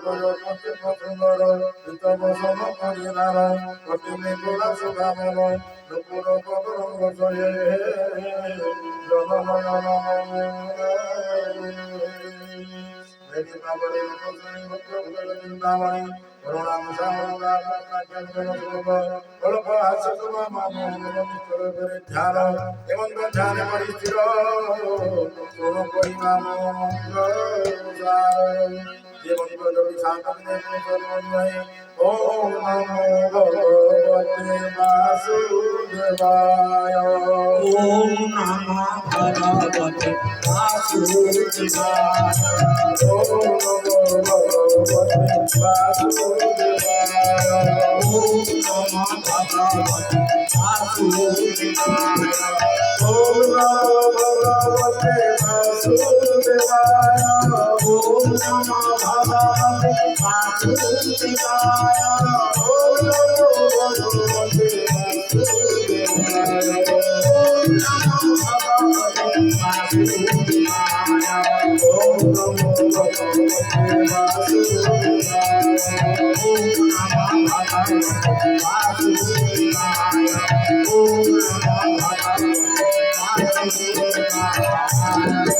সুন্দর তব সম পরিবার কটিলে গোলা সুগামন নুপুর পদরঙ্গ জয়ে বৃন্দাবনী করুণাম শ্যামলা অল্প আছে তোমার ধ্যান এবং ধ্যান পরিস্থির কোন পরিমাণ জীবন যদি শান্তি ওম নমো ভগবতে বাসুদেবায় ওম নমো ভগবতে বাসুদেবায় ওম নমো ভগবতে বাসুদেবায় ওম নমো ভগবতে বাসুদেবায় ওম নমো ভগবতে বাসুদেবায় ওম নমো ভগবতে বাসুদেবায় ওম নমো ভগবতে বাসুদেবায় ওম নমো ভগবতে বাসুদেবায় ওম নমো ভগবতে বাসুদেবায় ওম নমো ভগবতে বাসুদেবায় ওম নমো ভগবতে বাসুদেবায়